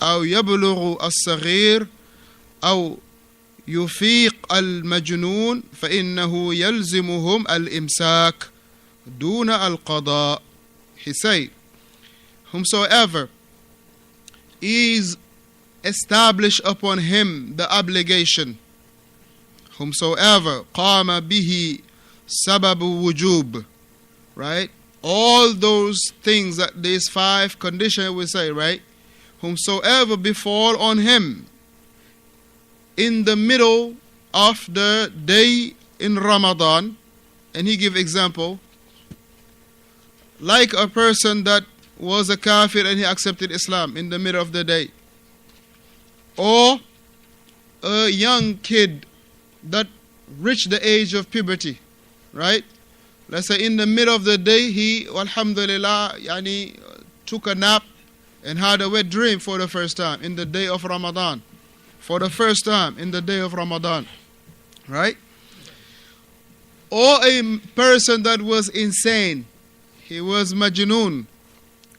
أو يبلغ الصغير أو يفيق المجنون فإنه يلزمهم الإمساك دون القضاء. He said, whomsoever is established upon him the obligation, whomsoever قام به سبب وجوب, right? All those things that these 5 conditions we say, right? Whomsoever befall on him in the middle of the day in Ramadan, and he give example, like a person that was a kafir and he accepted Islam in the middle of the day, or a young kid that reached the age of puberty, right? Let's say in the middle of the day he, alhamdulillah, took a nap and had a wet dream for the first time in the day of Ramadan. For the first time in the day of Ramadan, right? Or a person that was insane, he was majnoon,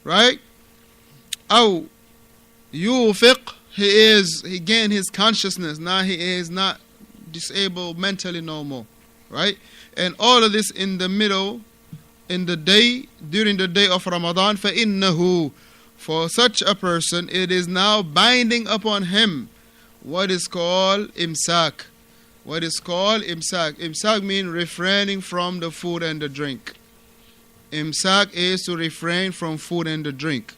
right? Aw yufiq, he gained his consciousness, now he is not disabled mentally no more, right? And all of this in the middle, in the day, during the day of Ramadan, فَإِنَّهُ, for such a person, it is now binding upon him what is called imsak. What is called imsak. Imsak means refraining from the food and the drink. Imsak is to refrain from food and the drink.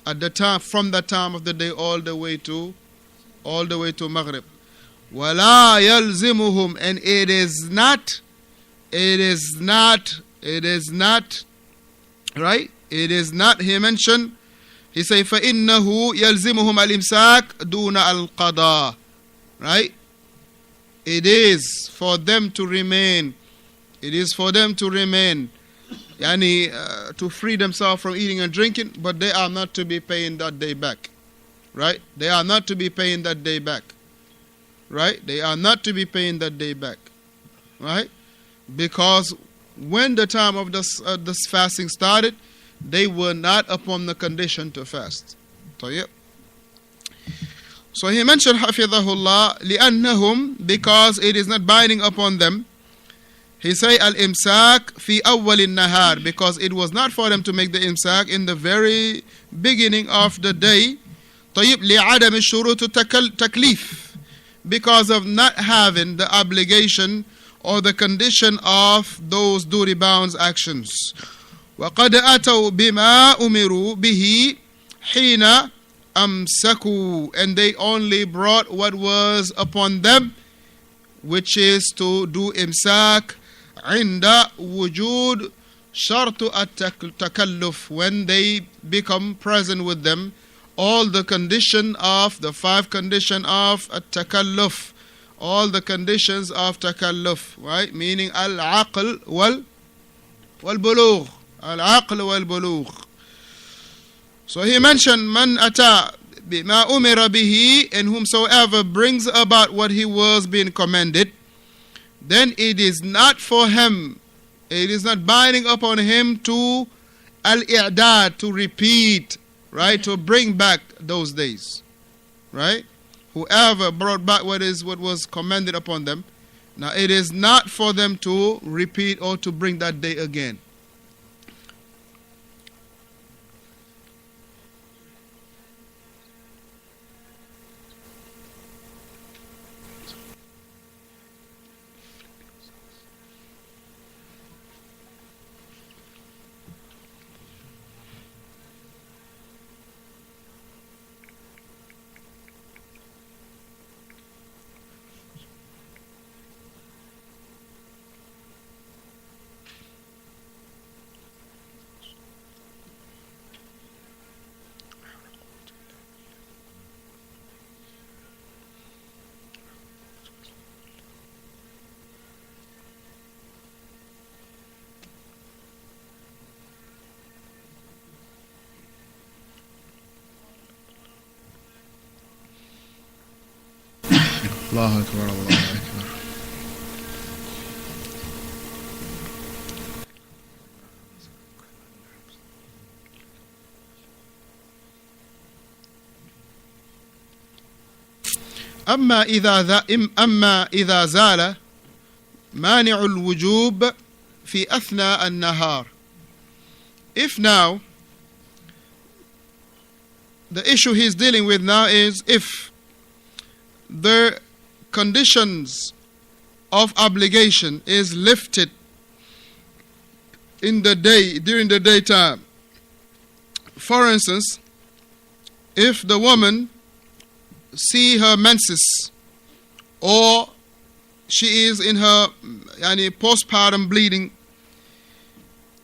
At the time, from the time of the day all the way to Maghrib. وَلَا يَلْزِمُهُمْ, and it is not, right? It is not, he mentioned, he say, فَإِنَّهُ يَلْزِمُهُمْ الْإِمْسَاكِ دُونَ الْقَضَاءِ, right? It is for them to remain, to free themselves from eating and drinking, but they are not to be paying that day back, right? They are not to be paying that day back. Right? They are not to be paying that day back. Right? Because when the time of this fasting started, they were not upon the condition to fast. طيب. So he mentioned حفظه لأنهم, because it is not binding upon them. He say al-imsak fi awwal an-nahar, because it was not for them to make the imsak in the very beginning of the day. طيب لعدم الشروط التكليف, because of not having the obligation or the condition of those duty bound actions. وَقَدْ أَتَوْا بِمَا أُمِرُوا بِهِ حِينَ أَمْسَكُوا, and they only brought what was upon them, which is to do imsak عند وجود شرط التكلف, when they become present with them all the condition of the 5 condition of at-takalluf, all the conditions of takalluf, right? Meaning al-aql wal-bulugh, al-aql wal-bulugh. So he mentioned man ata bima umira bihi, and whomsoever brings about what he was being commanded, then it is not for him, it is not binding upon him to al-i'dad, to repeat, right, to bring back those days, right? Whoever brought back what was commanded upon them, now it is not for them to repeat or to bring that day again. الله أكبر الله أكبر. أما إذا زال مانع الوجوب في أثناء النهار. If now, the issue he's dealing with now is if the conditions of obligation is lifted in the day, during the daytime. For instance, if the woman see her menses, or she is in her postpartum bleeding,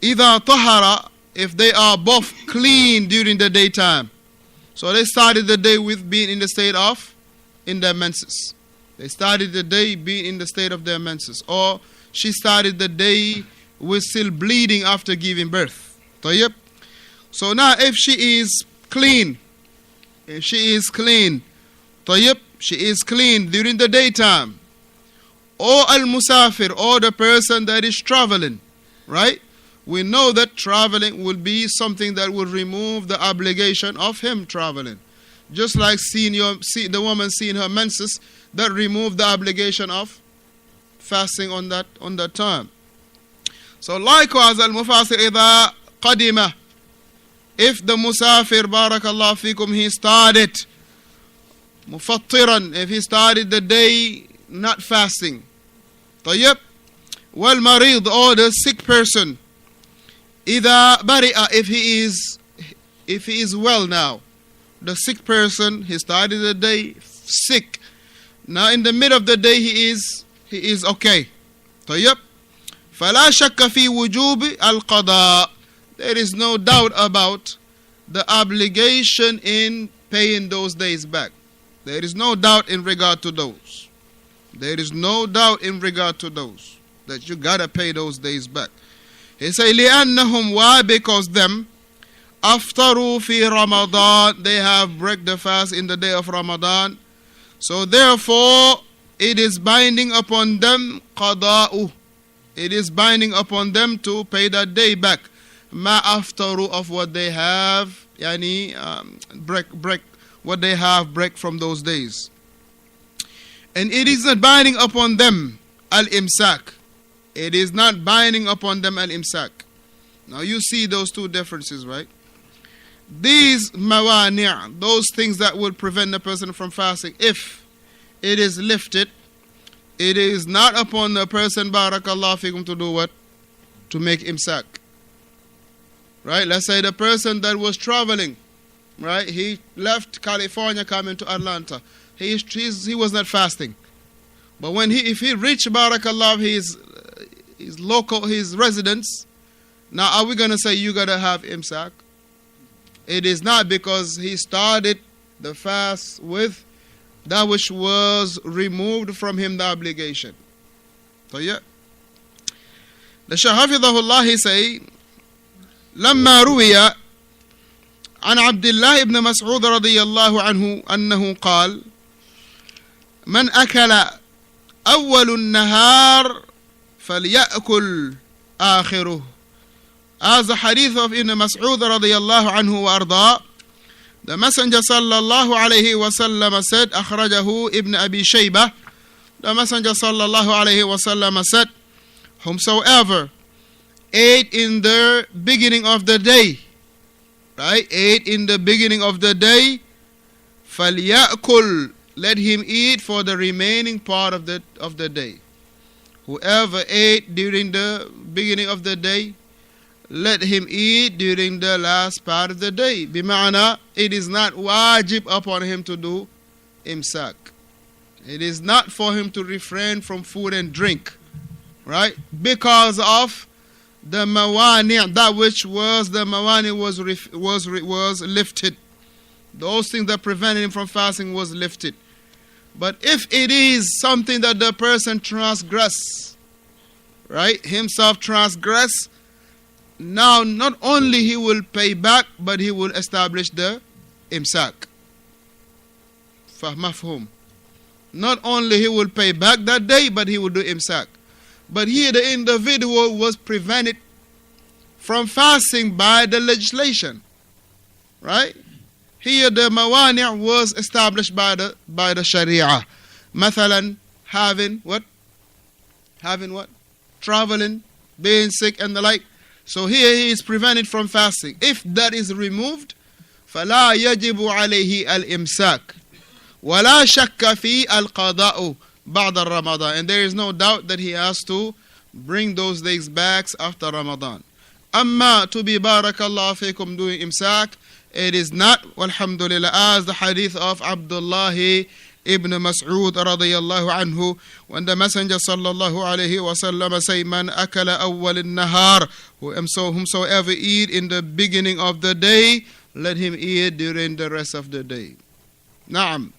إذا طهر, if they are both clean during the daytime. So they started the day with being in the state of, in their menses. They started the day being in the state of their menses. Or she started the day with still bleeding after giving birth. طيب. So now if she is clean, طيب, she is clean during the daytime, or al-musafir, or the person that is traveling, right? We know that traveling will be something that will remove the obligation of him traveling. Just like the woman seeing her menses, that remove the obligation of fasting on that time. So likewise, al-mufasir idha qadima, if the musafir, barakallah fikum, he started mufattiran, if he started the day not fasting. طيب. Wal marid, or the sick person, إذا bari'a, if he is well now. The sick person, he started the day sick. Now in the middle of the day he is okay. طيب. فلا شك في وجوب القضاء. There is no doubt about the obligation in paying those days back. There is no doubt in regard to those. There is no doubt in regard to those, that you gotta pay those days back. He say, لأنهم, why? Because them أفطروا في Ramadan, they have break the fast in the day of Ramadan. So therefore, it is binding upon them قضاء. It is binding upon them to pay that day back. ما أفطروا, of what they have, break what they have break from those days. And it is not binding upon them al-imsak. It is not binding upon them al-imsak. Now you see those two differences, right? These mawani', those things that will prevent the person from fasting, if it is lifted, it is not upon the person, barakallah fikum, to do what? To make imsak. Right? Let's say the person that was traveling, right? He left California coming to Atlanta. He was not fasting. But if he reached, barakallah, his residence, now are we going to say you got to have imsak? It is not, because he started the fast with that which was removed from him, the obligation. So yeah. The Shaykh Hafidhahullah, he say, لما روي عن عبد الله بن مسعود رضي الله عنه أنه قال من أكل أول النهار فليأكل آخره. As the hadith of Ibn Mas'ud radiyallahu anhu wa arda, the Messenger sallallahu alayhi wa sallam said, أخرجه Ibn Abi Shaybah, the Messenger sallallahu alayhi wa sallam said, whomsoever ate in the beginning of the day, right? Ate in the beginning of the day, فَلْيَأْكُلْ, let him eat for the remaining part of the day. Whoever ate during the beginning of the day, let him eat during the last part of the day. Bima'ana, it is not wajib upon him to do imsak. It is not for him to refrain from food and drink, right? Because of the mawani', that which was the mawani' was lifted. Those things that prevented him from fasting was lifted. But if it is something that the person transgress, right, himself transgress, now not only he will pay back, but he will establish the imsak. Mafhum. Not only he will pay back that day, but he will do imsak. But here the individual was prevented from fasting by the legislation, right? Here the mawani' was established by the sharia. مثلا having what? Traveling, being sick and the like. So here he is prevented from fasting. If that is removed, فلا يجب عليه الإمساك ولا شك في القضاء بعد رمضان. And there is no doubt that he has to bring those days back after Ramadan. Amma to be barakallah fikum doing imsak, it is not, walhamdulillah, as the hadith of Abdullah ibn Mas'ud radiyallahu anhu, when the Messenger sallallahu alayhi wa sallam say, man akala awwal al-nahar, whomsoever eat in the beginning of the day, let him eat during the rest of the day. Na'am.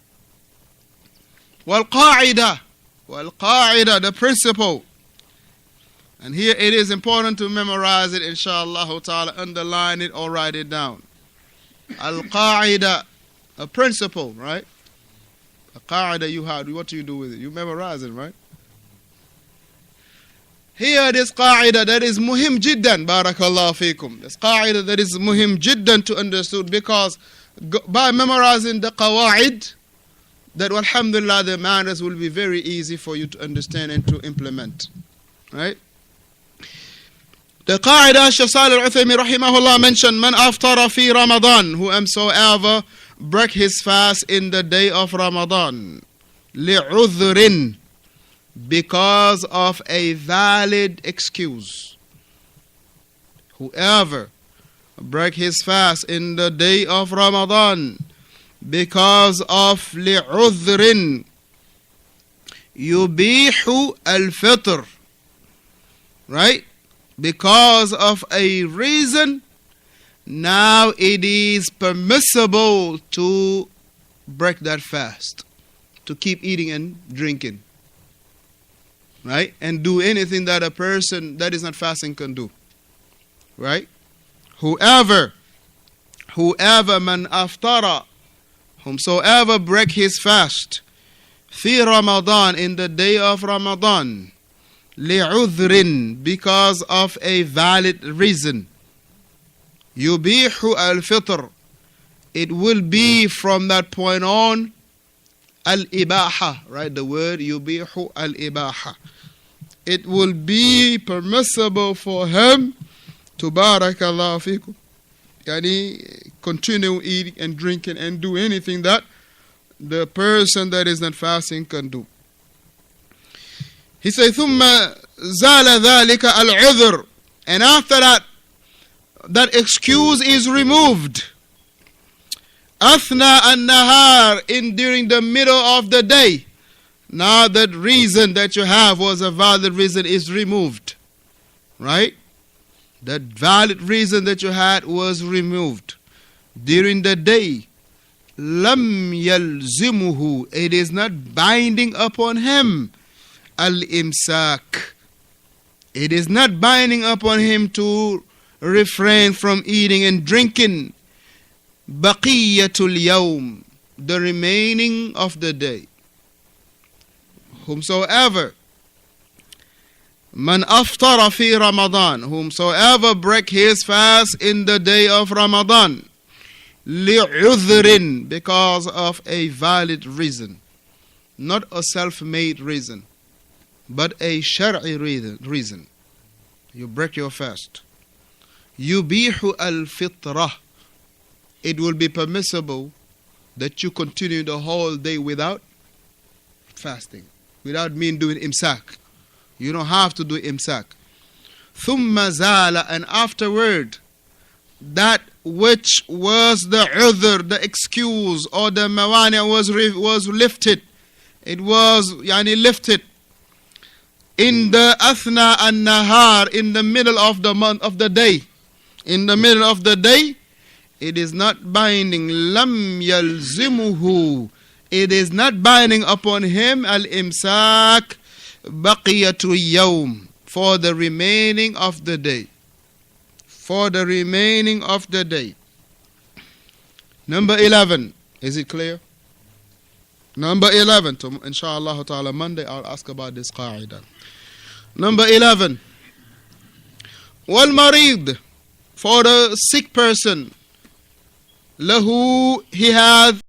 Wal-qa'ida, the principle. And here it is important to memorize it, inshallah ta'ala, underline it or write it down. Al-qa'ida, a principle, right? A qa'ida you have, what do you do with it? You memorize it, right? Here this qa'ida that is muhim jiddan, barakallahu fikum. This qa'ida that is muhim jiddan to understood, because by memorizing the qawa'id, that alhamdulillah the manners will be very easy for you to understand and to implement. Right? The qa'ida Shaykh Salih al-Uthaymeen rahimahullah mentioned, man aftara fi Ramadan, whosoever break his fast in the day of Ramadan, li'udhrin, because of a valid excuse. Whoever break his fast in the day of Ramadan because of li'udhrin yubihu al-fitr, right? Because of a reason, now it is permissible to break that fast, to keep eating and drinking, right? And do anything that a person that is not fasting can do, right? Whoever man aftara, whomsoever break his fast, fi Ramadan, in the day of Ramadan, li'udhrin, because of a valid reason, yubihu al-fitr, it will be from that point on al-ibaha, right? The word yubihu al-ibaha. It will be permissible for him to barakallahu fikum, yani continue eating and drinking and do anything that the person that is not fasting can do. He says, ثُمَّ زَالَ ذَلِكَ الْعُذْرُ, and after that, that excuse is removed. أَثْنَى النَّهَارِ, during the middle of the day. Now that reason that you have was a valid reason is removed. Right? That valid reason that you had was removed. During the day, لَمْ يَلْزِمُهُ, it is not binding upon him. Al-imsak, it is not binding upon him to refrain from eating and drinking. Baqiyatul yawm, the remaining of the day. Whomsoever man aftara fi Ramadan, whomsoever break his fast in the day of Ramadan, li'udhrin, because of a valid reason, not a self-made reason, but a shar'i reason. You break your fast. Yubihu al-fitrah, it will be permissible that you continue the whole day without fasting, without doing imsak. You don't have to do imsak. Thumma zala, and afterward, that which was the udhr, the excuse, or the mawani was lifted. It was lifted. In the athna an-nahar, in the middle of the month of the day. In the middle of the day, it is not binding. Lam yalzimuhu, it is not binding upon him al-imsak baqiyatu yawm, for the remaining of the day. For the remaining of the day. Number 11. Is it clear? Number 11. Inshallah ta'ala, Monday I'll ask about this qa'idah. Number 11. Wal marid, for the sick person. Lahu, he had